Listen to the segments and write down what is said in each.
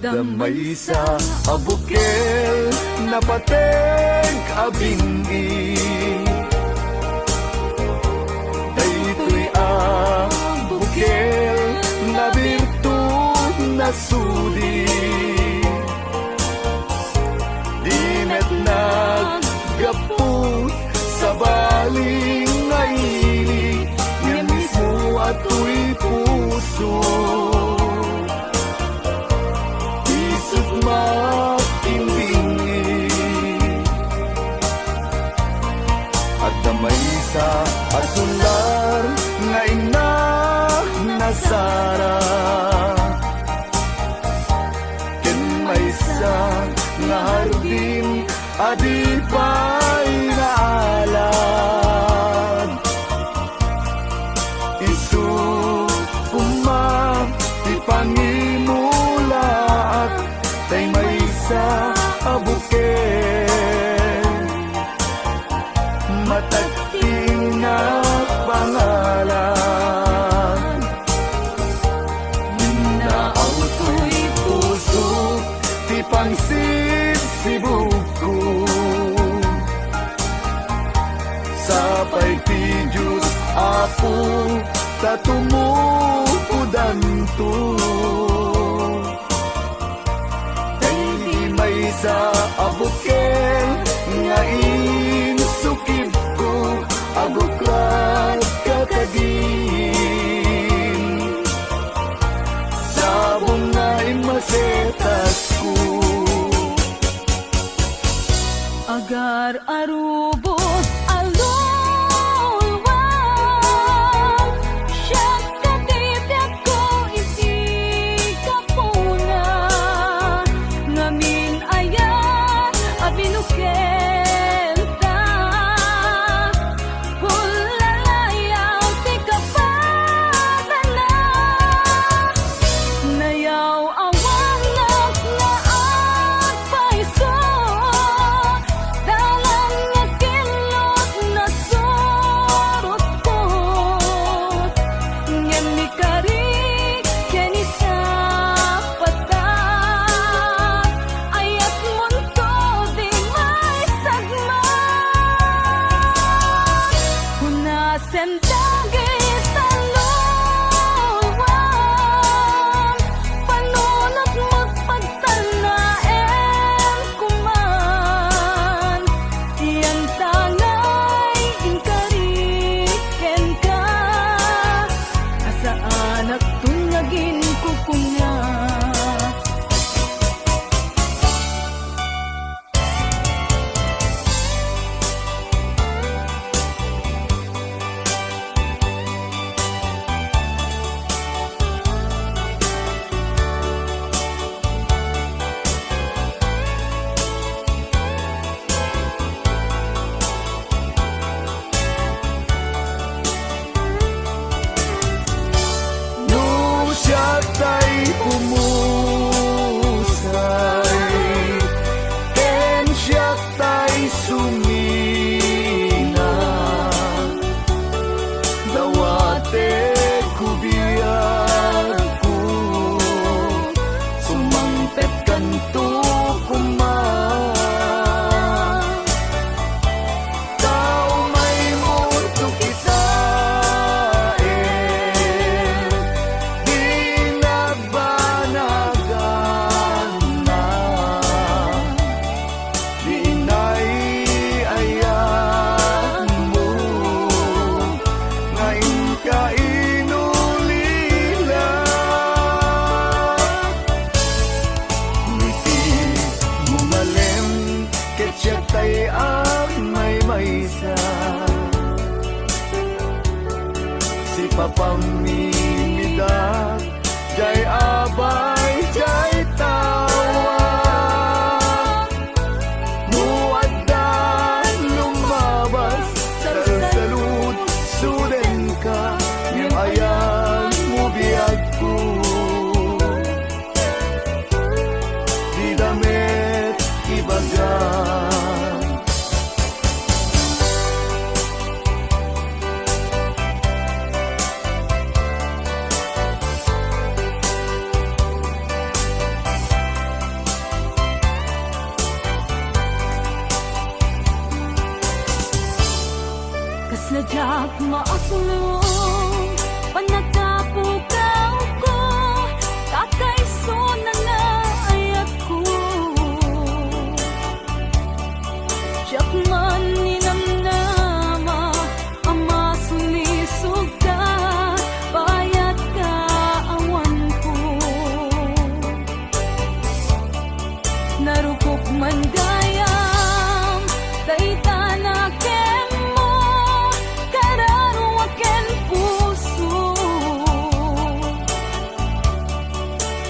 Damay sa abukel na pateng abingi, daytoy abukel na birtud na sudi. Di met naggapot sa baling ngaili, niya mismo ato'y puso. Isip makimbingi at damay sa asular nga ina nasara. Ken may sa nga hardin adipay naalad. Isu ipangimulaat tay may sa abukel matagting na pangalan. Naaw to'y puso ti pangsibsibuko, sapay ti Diyos Apo tatumukudan to. Dahil may sa abukel nga insukib ko, abuklat kakadin sabong nga imasetas ko. Agar arubos alulwang, siya katibyak ko isikapuna, ngamin ayan abinukel ta, hulalayaw ti kapadala, nayaw awang naklaan paiso. Sendagit talawang, panunot magpagtanaen kuman, iyang tangay inkariken ka, asaan at tunagin kukunya. Tay pumusay, ken siya tay sumina, dawate kubiyag ko, sumangpet kanto kuman. Tao may mundo kita, tay ang may maysa, si papamimida, jay abay, jay tawa, muaddan lumabas, salsalud, suden ka, yung ayan mo biyag ko, di damit ibagay. Kasadyak maasulong panagapukaw ko, kakaiso na naayat ko. Tiyak man ninamnama, ama sulisog ka, bayat ka awan ko. Narukok man gayam, dayta na ken mo, kararwa ken puso.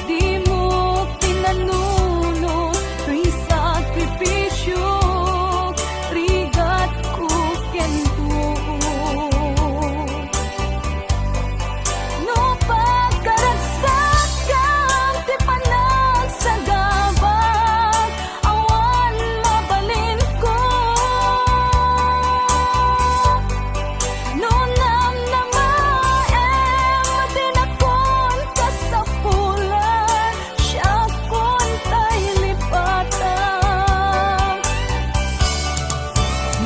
Di mo pinanuno, to'y sakripisyo, rigat ko ken tuo. No pagkaragsak kang ti panagsagabak, awan mabalin ko. No namnamaem din akon kasapulan, siya kon tay lipatan.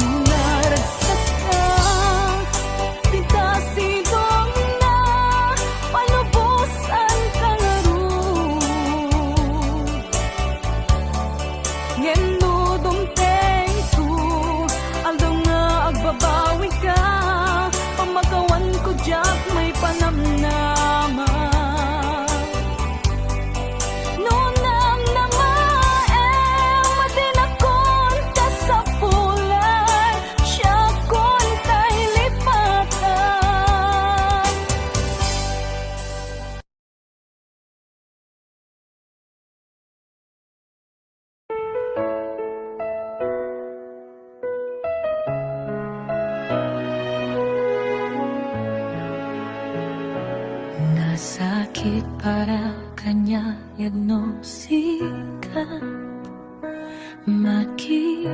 Nung naragsak ka, tigkasidong na, palubusan ka nga ron. Ngeno dumteng ko, aldong nga agbabawi ka, pamagawan ko diyak may panamnama. No namnamaem din akon kasapulan, siya kon tay lipatan. Nasakit para kanya diagnosika, makikita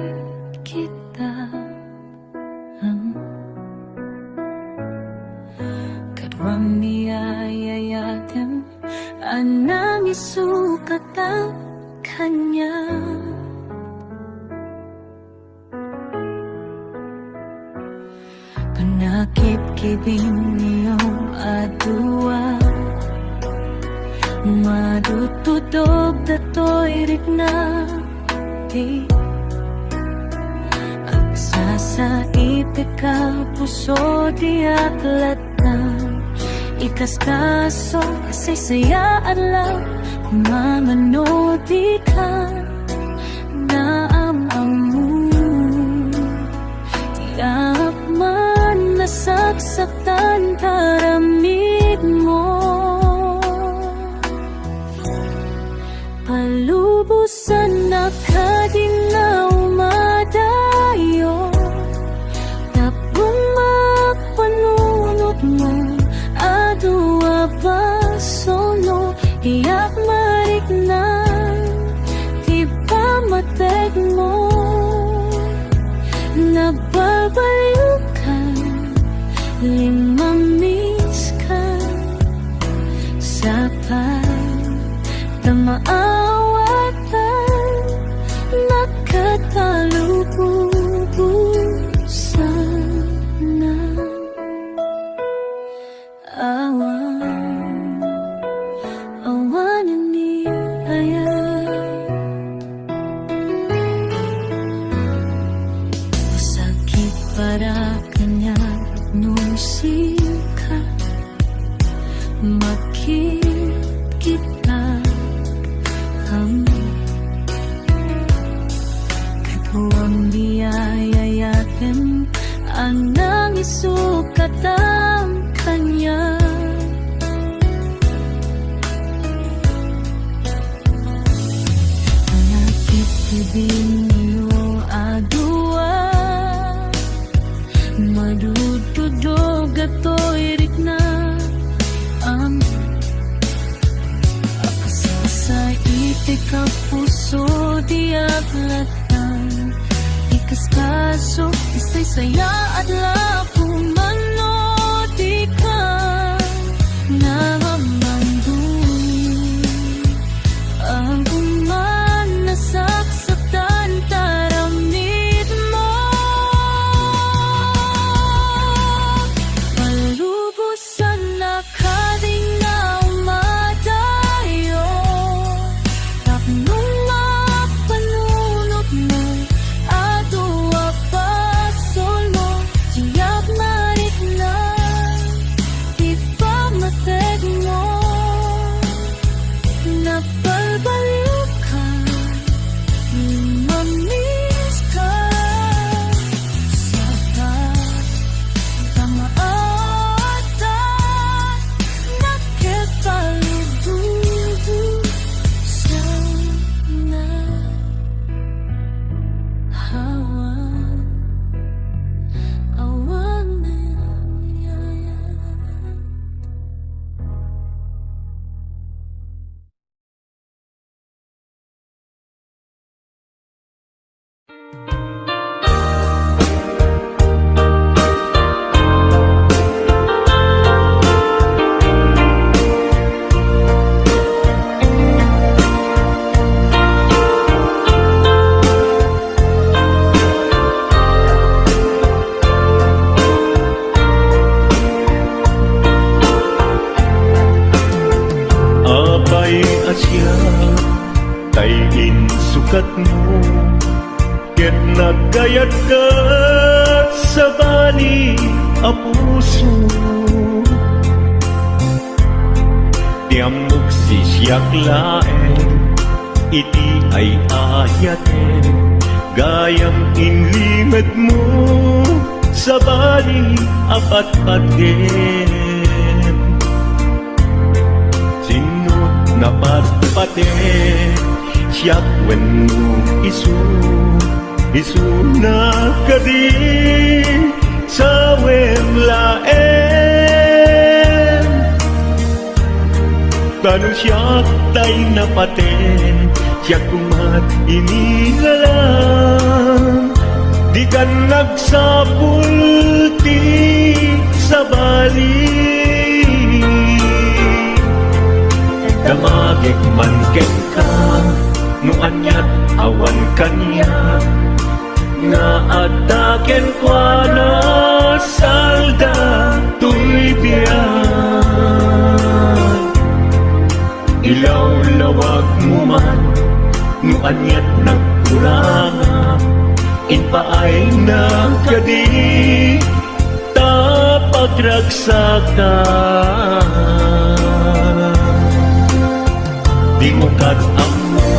kadwang niyayayatem, anang isukat ang kanya. Panakip-kibing niyong adua, madutudog dato'y rikna di agsasait ka puso di aklatan, ikaskaso asay-saya adlaw kumamano di ka naamamu. Tiyak man nasaksaktan taramid mo, palubusan na kadingaw madayo, tapong magpanunot mo, adua basono, iyak mariknan, di ba matek mo, nagbabaliw ka, limamiss ka, sa pagdamaawatan, nakatalubusan na awan, awanan niya sakit para kanya nung sikat, makikita katuwang diyayayatin, anang isukat ang kanya. Panakip-ibing niyo adua, madududog ato'y rikna ang akasasait ka puso di aklatan, ikaskaso isay-saya at lapong manod di ka namamandun, ang kuman nasaksaktan taramid mo. sukat mo, ket nagkayat ka sa bali a puso. Tiamok sisyak laeng, iti ay ayaten, gayang inlimad mo sa bali apat-paten. Sinot na patpaten, siyak wenno isu na kadi sa wemlaen. Tanong siyak tay napaten, siyak kumat inilalang, di ka nagsapulti sa bali. Damagik man ken ka, no anyat awan kanya, nga ataken kwa na salda tuy biyan. Ilaw lawag mo man, no anyat nagkuranga, inpaay na kadi tapagragsakan. Di mo amo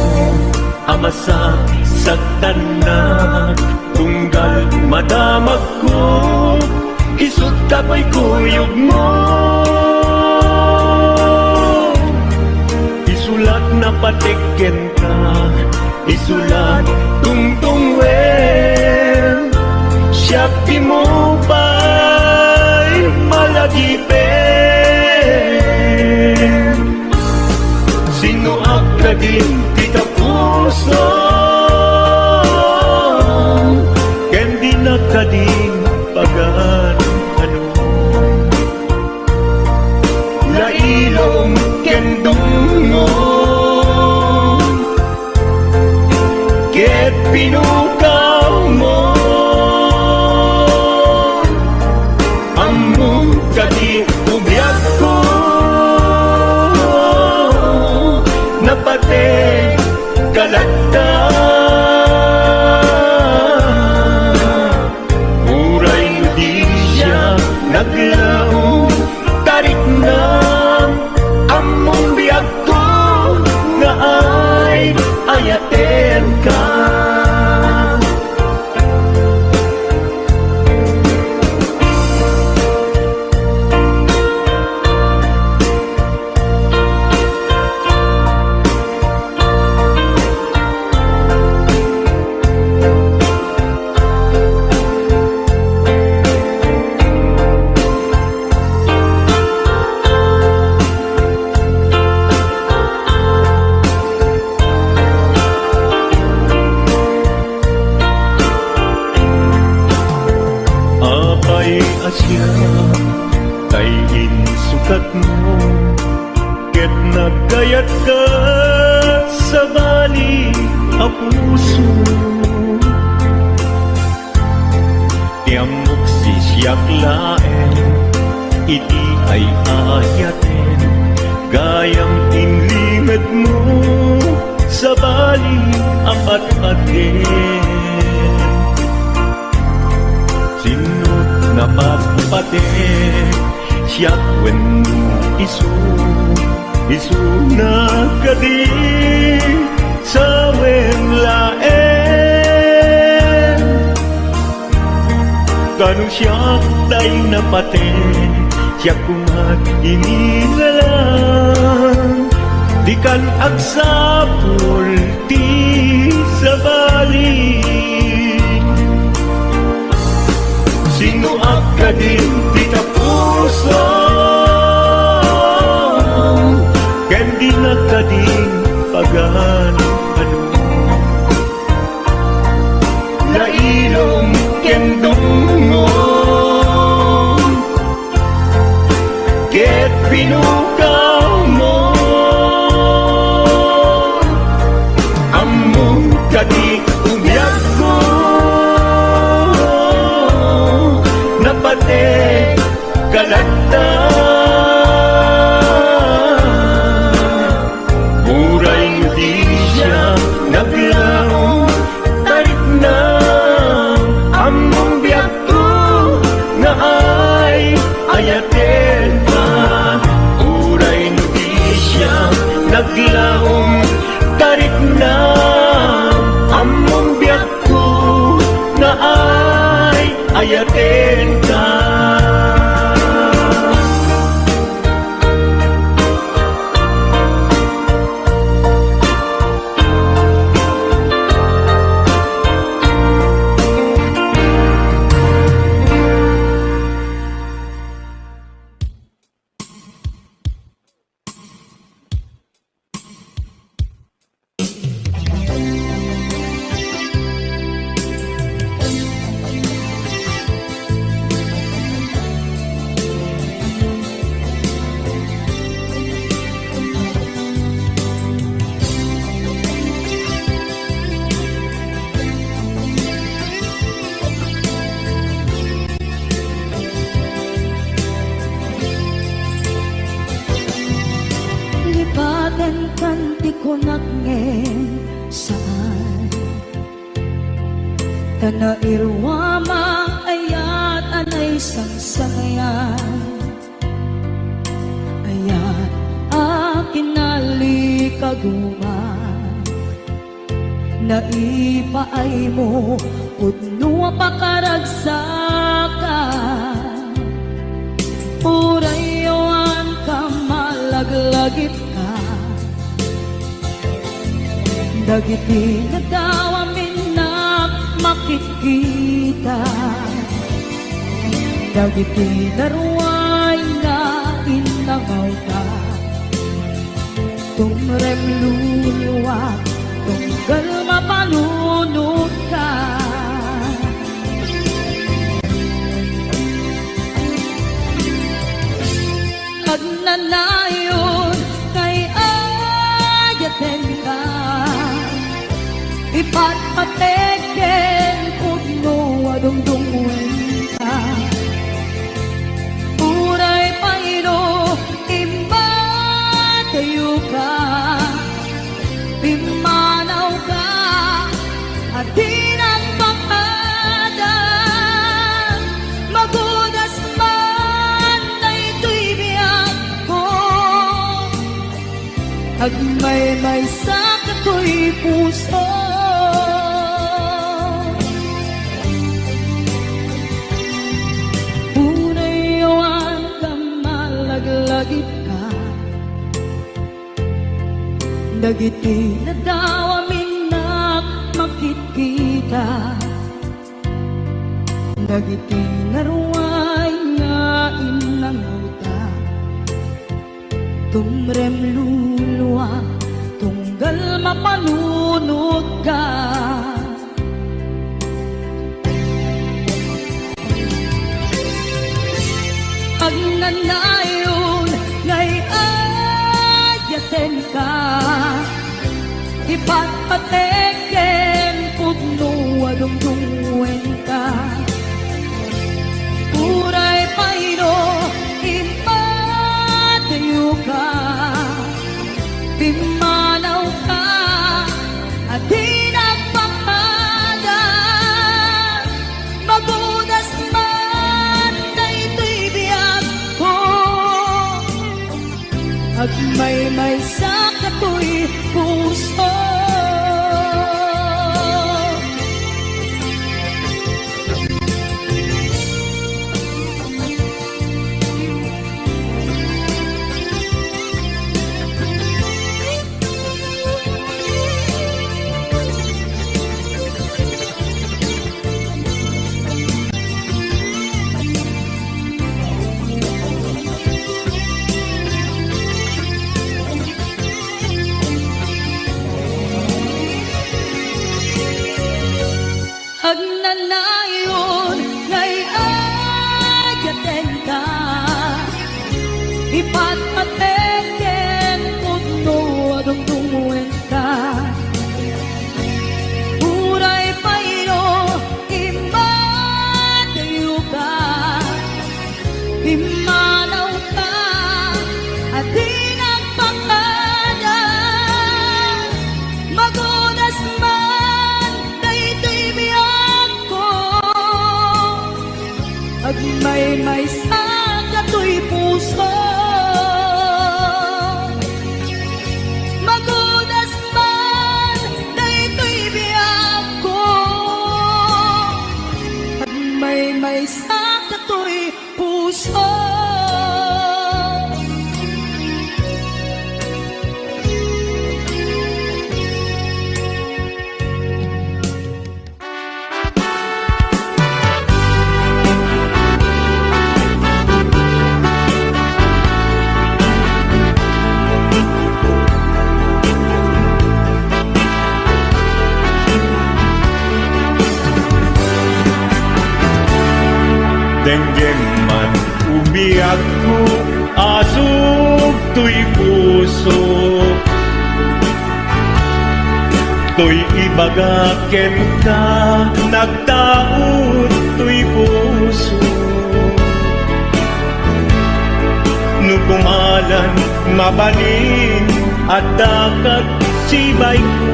amasa sa tanak, tunggal madamag ko, isut kapay kuyog mo. Isulat na patiken ka, isulat tungtungwen, siyak di mo ba'y malagipin. Sino ka din di ka puso, ken di na ka din pagan ano. Lailong ken dungon, ket pinukaw mo, among kadi ubyak ko, napate kalagta. Uray di siya naglaong, tarik na among biyag ko, nga ay ayaten ka. Asya tayin sukat mo, ket nagkayat ka sa bali a puso. Tiamok sisyak laeng, iti ay ayaten, gayang inlimad mo sa bali apat-paten. Sinot na patpaten, siyak wenno isu na kadi sa wemlaen. Tanong siyak tay napaten, siyak kumat inilalang, di kan agsapul ti sa bali. Sino ka din di ka puso, ken di na ka din pagan ano. Lailong ken dungon, ket pinukaw mo, among kadi ubyak ko, napate kalagta. Uray di siya nagla Yaten kan ti konak ngen saan Tana irwama ayat anay sangsangayan Ayat akin nalikaguman Naipaay mo Udno pakaragsakan Urayawan ka malaglagip ka Dagiti nagdawamin na makikita Dagiti naruay na inangaw ka Tumrem luluwat tunggal mapalunod ka Pagnanayon kay ayaten ka Ipatpateken pugno adungdungwen ka Uray paino imbatayo ka Pimanaw ka at di nagpakadan Magudas man na ito'y biyak ko Agmay-may sa kato'y puso Unayawan ka malaglagip ka Dagiti nadawamin na makikita Dagiti naruay nga inanguta Tumrem luluwa tunggal mapanunod ka Pagnanayon ngay ayaten ka Ipatpateken pugno adungdungwen ka Uray paino impatayo ka Pimanaw ka at di nagpakadan Magudas man na ito'y biyak ko Agmay-may sa kato'y puso Pagnanayon ngay ayaten ka Ipatpateken pugno adungdungwen ka Uray paino imbatayo ka Pimanaw ka at di nagpakadan Magunas man na ito'y biyak ko Agmay-may sa kato'y puso Magunas man na ito'y biyak ko Agmay-may sa kato'y puso Denggeng man umiyak ko asog to'y puso To'y ibagaken ka nagtaot to'y puso No kumalan mabalin at dakat sibay ko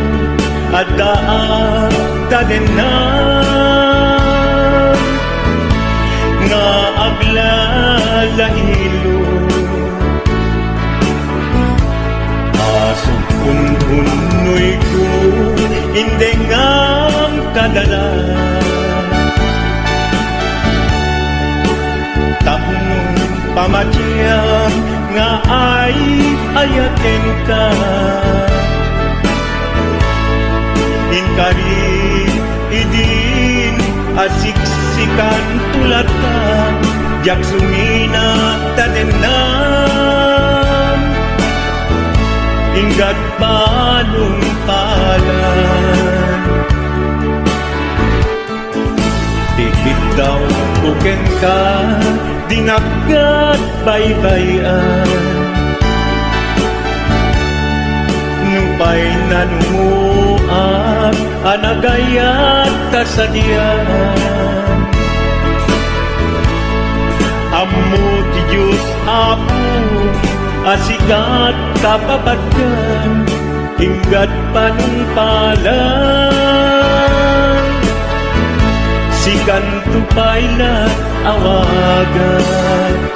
at daan tadenan nga aglalahilo asok unhunoy ko hindi ngang kadala tapong pamatyang nga ay ayaten ka inkari idin asiksikan tulad ka jak sumina tadenan inggat panumpalan tikit daw tuken ka dinagkat baybayan nupay nanumuat anagayat kasadyan ammo ti Diyos Apo asikat kapapatkan inggat panumpalan sikan tupay na awagan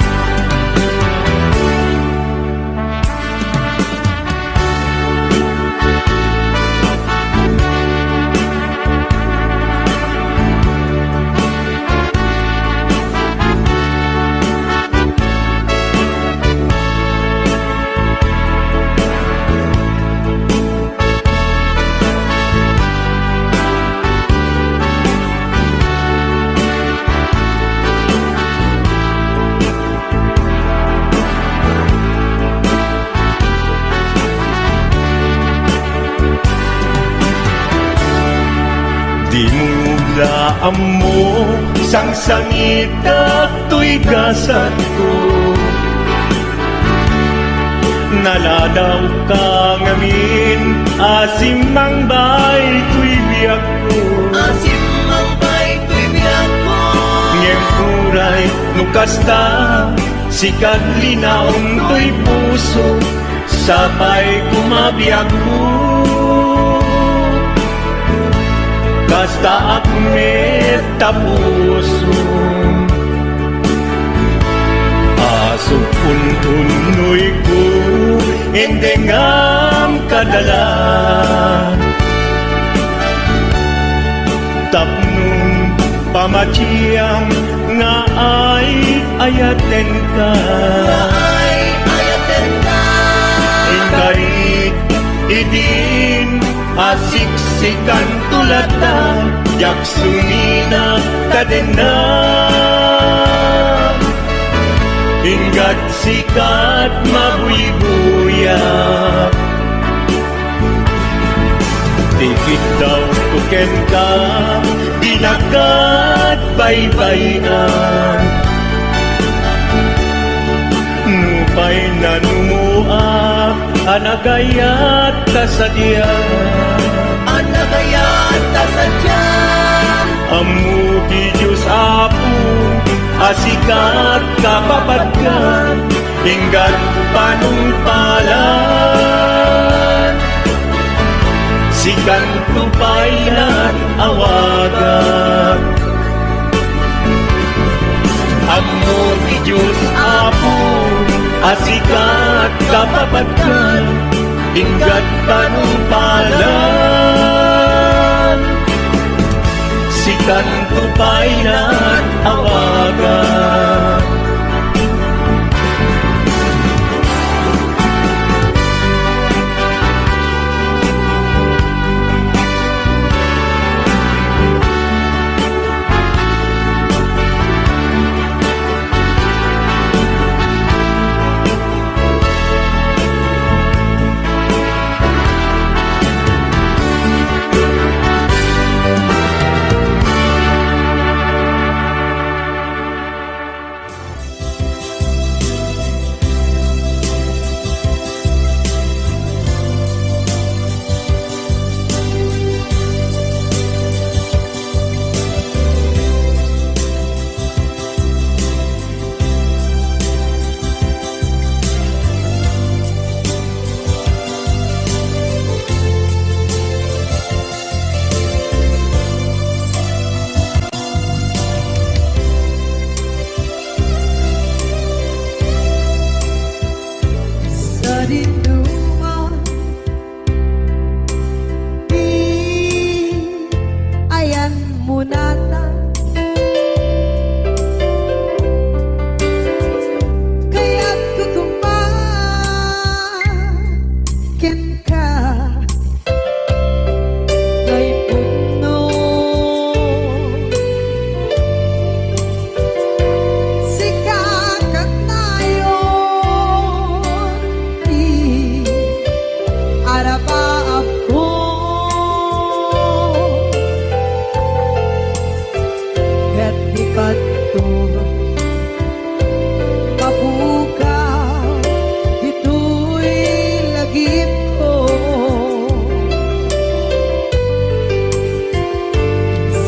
di mula amo sang sangit at to'y gasat ko naladaw ka ngamin asimang bay to'y biyak ko Asimang bay ko'y biyak ko ngem kuray nukasta sikat linaong to'y puso sabay kumabiyak ko kasta akmet tapuso asok untunoy ko endengam kadala tapnong pamatyang nga ay ayaten ka Ay ayaten ka ingkarit idin asiksikan tulatan jak sumina kadenan inggat sikat mabuy-buyak tikit daw tuken ka dinagat baybayan nupay nanumuak anagayat kasadyan Anagayat kasadyan Amu di Diyos Apo asikat kapapatkan inggat panumpalan sikan tupayan awagan Amu di Diyos Apo asikat kapapatkan inggat panumpalan sikan tupayan awagan dinuman di ayan mo nata kaya't kukumakin ka kay puno sikakat tayo di araba ako ket di kanto mabukaw ito'y lagip ko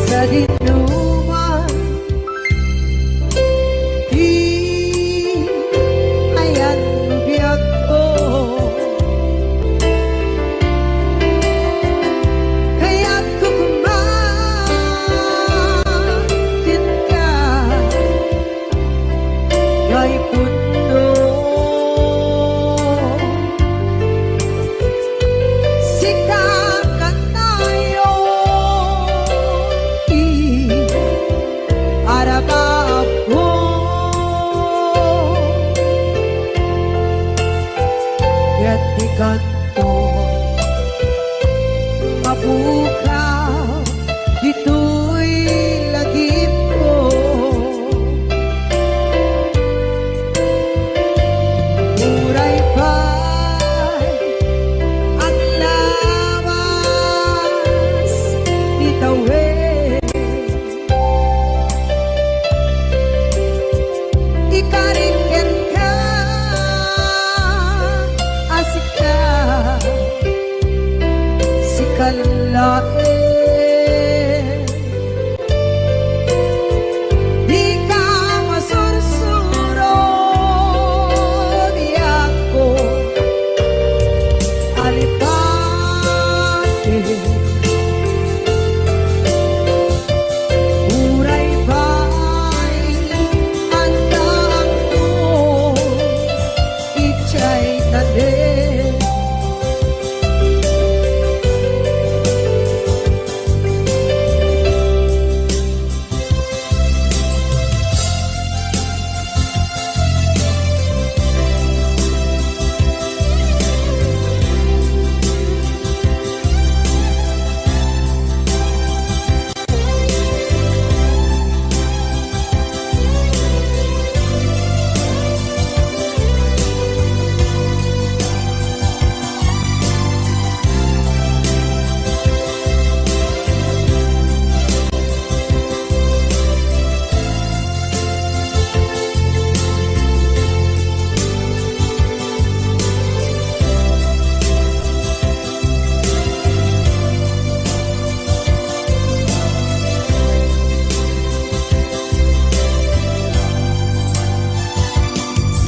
sa dinuman di ayan biyag ko kaya't kukumakin ka kay puno sikakat tayo araba ako ket di kanto mabukaw dito'y lagip ko muray pa'y ang lawas itawid ikariken ka asik ka si kalain di ka masursuro di ako alipate muray pa'y andang ko ichay tanin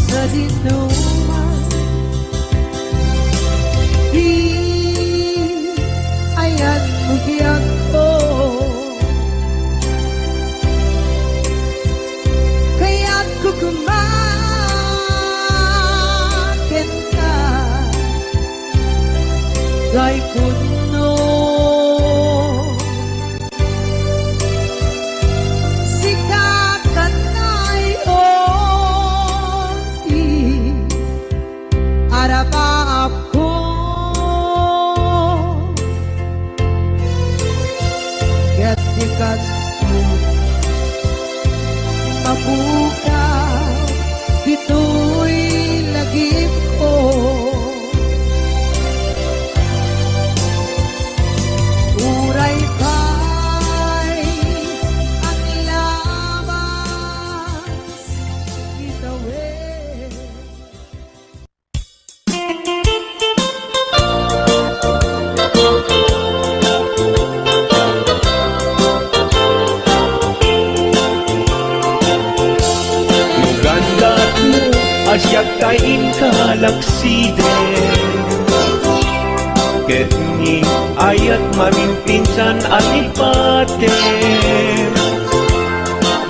sa dinuman di ayan mo biyag ko kaya't kukumakin ka kay puno sikakat tayo di araba ako ket di kanto mabukaw dito'y lagip ko muray pa'y ang lawas itawid Lugandat mo asyak kain kalaksiden ket ni ayat mamimpinsan alipaten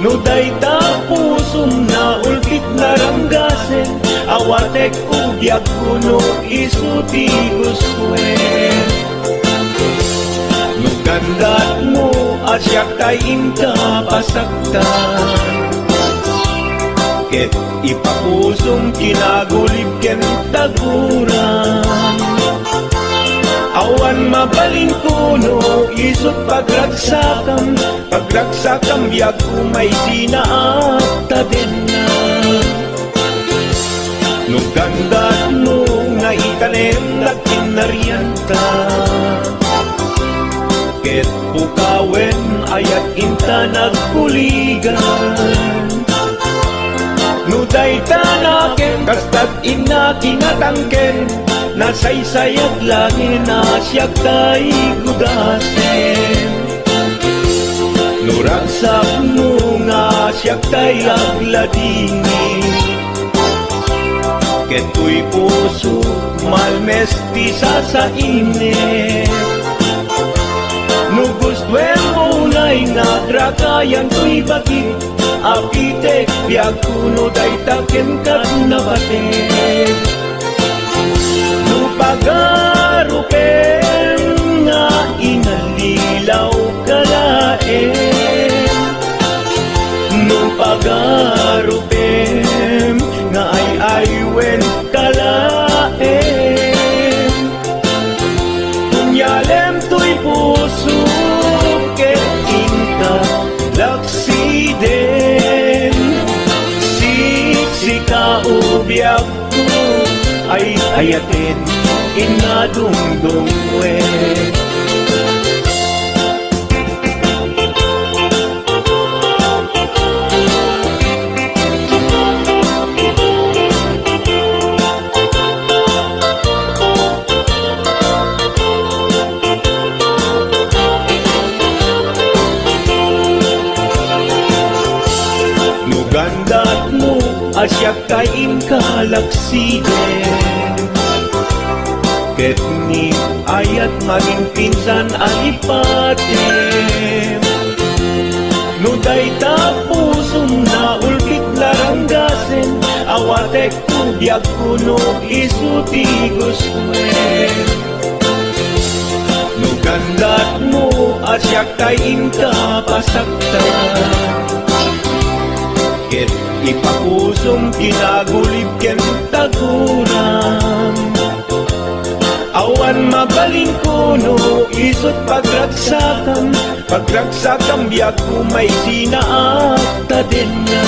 no dayta pusum na ulkit naranggasen aw awatek ugyag kuno isuti guswen. Nugandat mo asyak tay inta pasaktan, ket ipapusong kinagulib ken taguran. Awan mabaling kuno isut pagragsakam, pagragsakam biag umay sinaat din na. Nugandat mo nga ikanem nagkinarianta, ket pukawen ayat inta nagkuligan. Nuday tanaken kastad ina kinatangken, nasaysayat langin asyak tay gudasen. Nuragsak mo nga asyak tay agladini, keto'y puso malmesti sa init. Nugustwen mo na'y nagrakayan to'y bakit, apitek biag kuno day taken kat nabatin. Nupagarupen nga inalilaw kalaen, nupagarupen nga ay aywen kalaen. Kunyalem to'y puso ket inta laksiden, sika ubiak ko ay ayatin inadungdungwe. Nugandat mo asyak kain kalaksiden, ket ni ayat maging pinsan alipatin. Nuday tapusong na ulkit laranggasen, awatek ugyag kuno isuti guswen. Nugandat mo asyak kain pasaktan, ket ipapusong kinagulib ken taguran. Awan mabaling kuno isut pagragsakam, pagragsakam biag umay sinaat din na.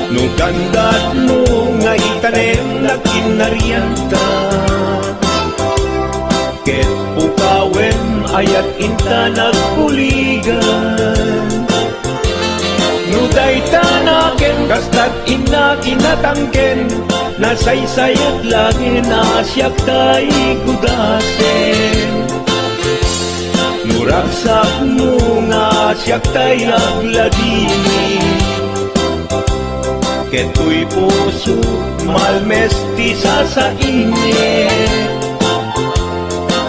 Nugandat mo nga itanem nagkinarianta, ket pukawen ayat inta nagkuligan. Nuday tanaken kastad ina kinatangken, nasaysayat langin asyak tay gudasen. Nuragsak mo nga asyak tay agladini, keto'y puso malmesti sa init.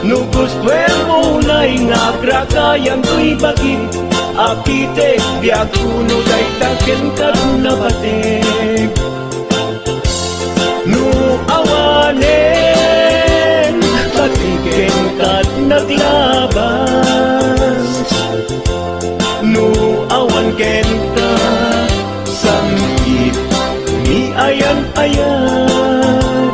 Nugustwen mo na'y nagrakayan to'y bakit, apitek biag kuno day taken kat nabatek. Nu awanen patiken kat naglabas, nu awan ken ka samgit ni ayan-ayan.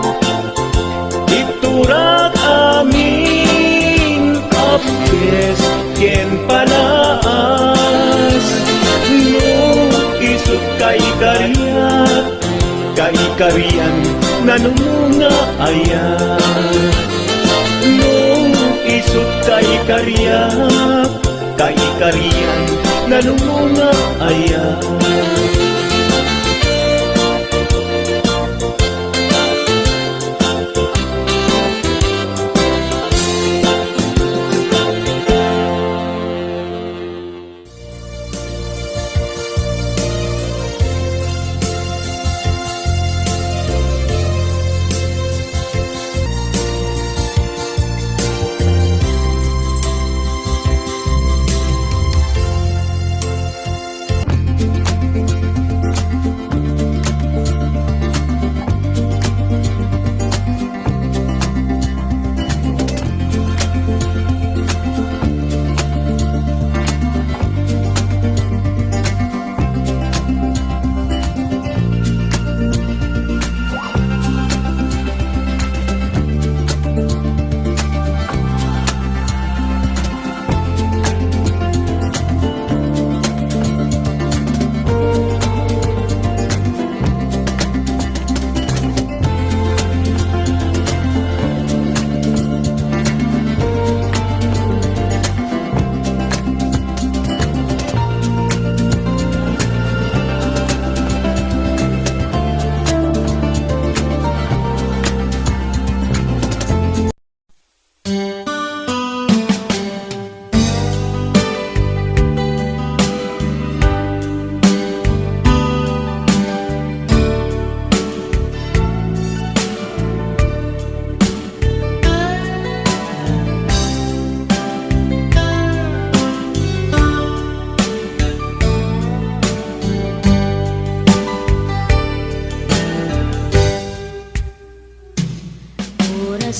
Iturak amin apkes ken panaas, nu isut kay kariat, kay karian nanumunga ayan. Nu isut kay kariat, kay karian nanumunga ayan.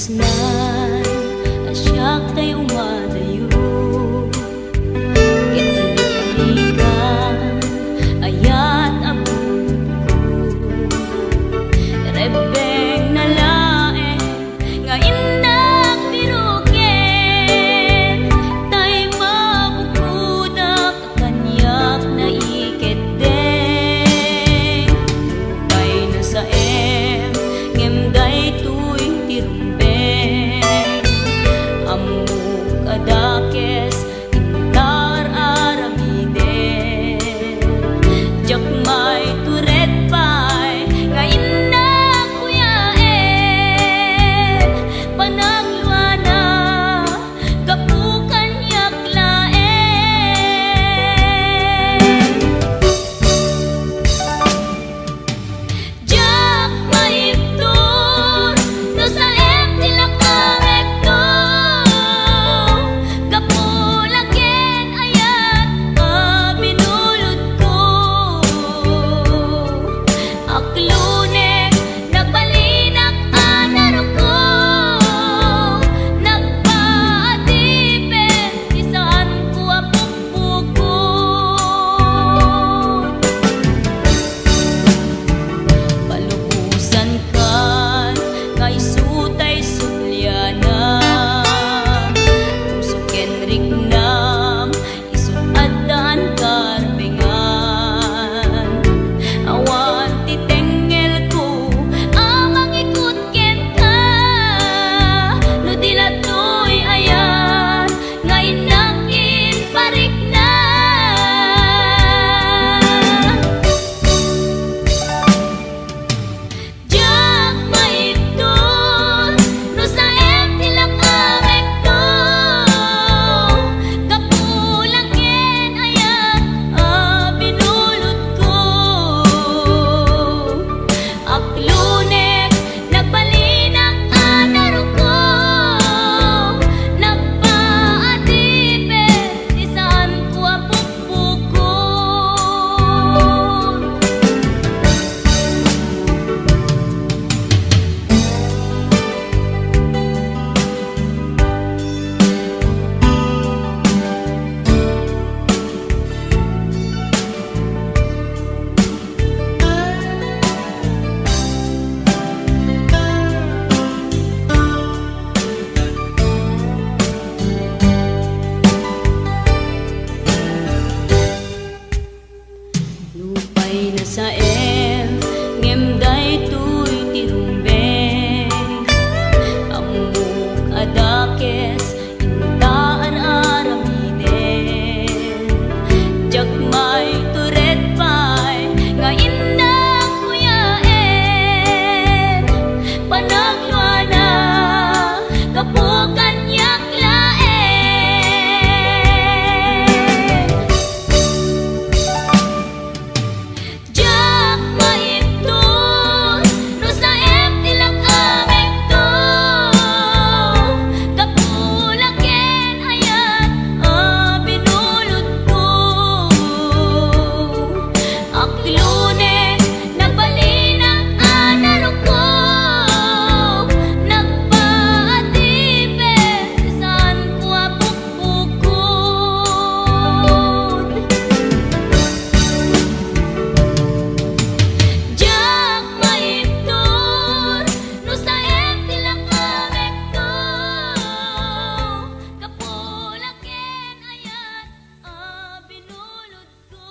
Pusnan, asyak tayo umadayo. Kitlikan, ayat abuko. Rebeng na lae, nga inak birukin. Tay mabukudak, kanyak na iketeng. Lupay na sa ngemday tuy tirumbeng. Amuk adakes, intar aramiden. Jakmay turet pay, nga inak kuyaen. Panagluana, kapukan yaklaen. Jak maiptur, no sa tilakawekto. Kapulaken ayat, binulod ko. Aklunek, nagbalinak anaro ko. Nagpaatipin, isaan ko apukpukon. Palubusan kan, nga isutay sulyana. Puso kenrik nam, isuadan karbengan. Awan titengel ko, amang ikut ken ka. No dilatoy ayan, nga inakin parik na. Jak maiptur, no sa tilakawekto. Kapulaken ayat, binulod ko. Aklunek, nagbalinak anaro ko. Nagpaatipin, isaan ko apukpukon. Lupay na sa ngemday tuy tirumbeng. Amuk adakes, intar aramiden. Jakmay turet pay, nga inak kuyaen. Panagluana, kapukan yaklaen. Jak maiptur, no sa tilakawekto. Kapulaken ayat, binulod ko. Aklunek, nagbalinak anaro ko. Nagpaatipin, isaan ko apukpukon. Jak maiptur, no sa tilakawekto. Kapulaken ayat, binulod ko.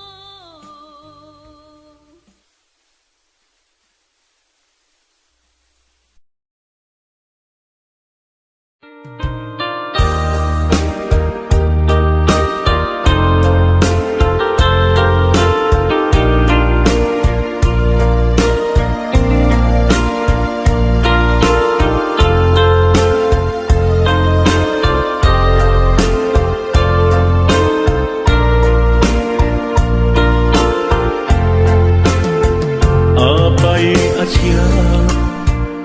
Apay asya,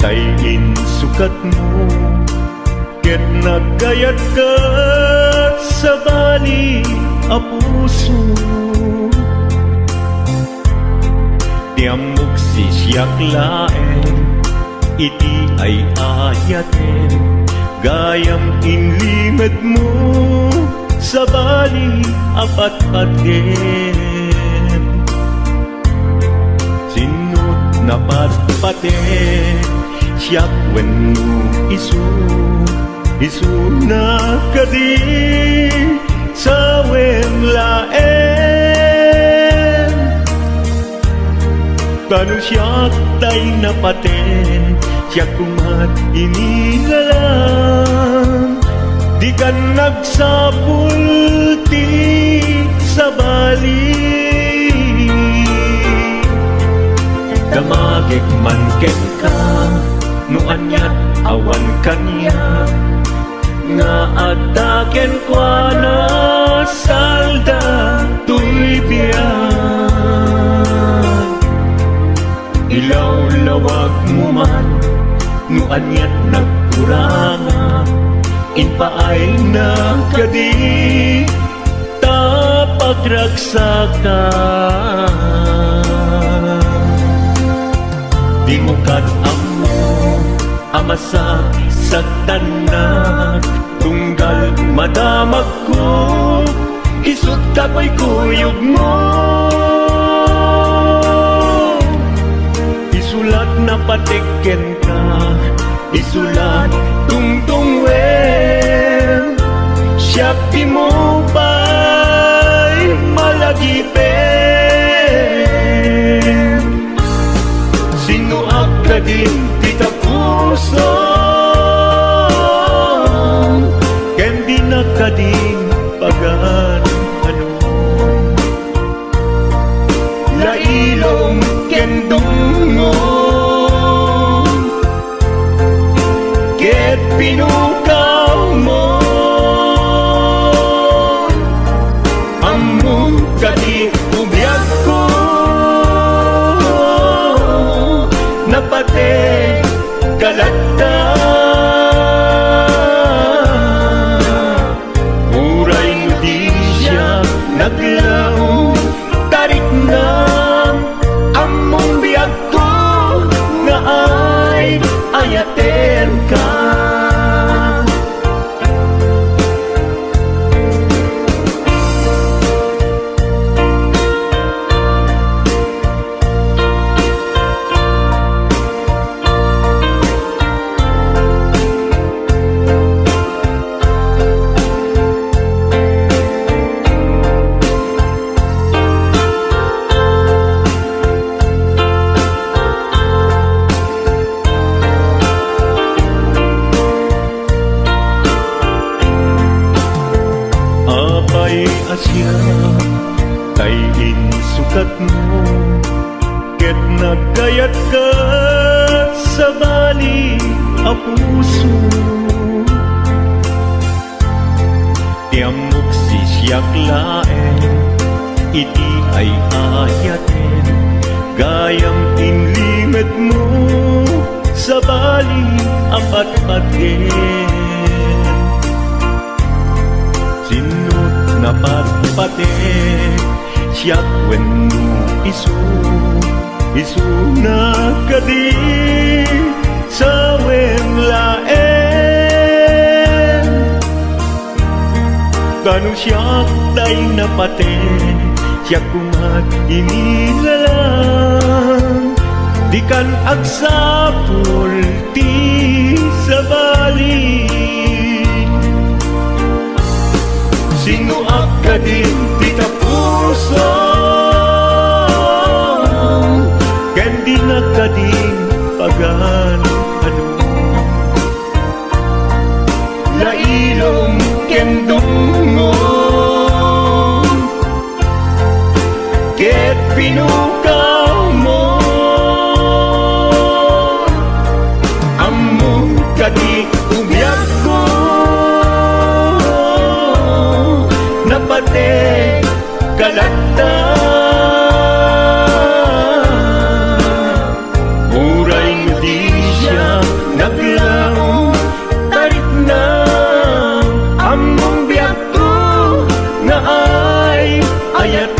tayin sukat mo. Ket nagkayat ka sa bali a puso. Tiamok si siyak laen, iti ay ayaten, gayam inlimad mo, sa bali apat-paten. Sinut na patpaten, siyak wenno isu na kadi sa wemlaen. Kanu siyak tay napaten, siyak kumat inilalang, di ka nagsapulti sa bali. Damagik man ken ka, no anyat awan kanya, nga ataken kwa na salda tuy biyan. Ilaw-lawag mo man, no anyat nagkuranga, inpaay na kadi tapagragsakan. Di mo amo amasa sa tanak, tunggal madamag ko, isut ka ko'y kuyog mo. Isulat na patiken ka, isulat tungtung wen, siyak di mo ba'y malagipen. Sinuak ka din kita puso, ken di na ka din pagan ano. Lailong ken dungo, ket pinukaw mo, among kadi ubiyag ko, napate kalata. Uray mo di siya naglaw, tarik na among biyag ko, nga ay ayaten ka. Asya kay insukat mo, ket nagkayat ka sa bali a puso. Tiamok si siyak laen, iti ay ayaten, gayang inlimed mo, sa bali apat-paten. Napatpate siyak wenno isu na kadi sa wemlaen. Kanu siyak tay napate, siyak kumat inilalang, di kan agsapul ti sa bali. Sinuak ka din kita puso, ken di na ka din pagan ano. Lailong ken dungo, ket pinukaw mo, among kadi ubiyag ko, napate kalata. Uray mo di siya naglaw, tarik na among biyag ko, nga ay ayat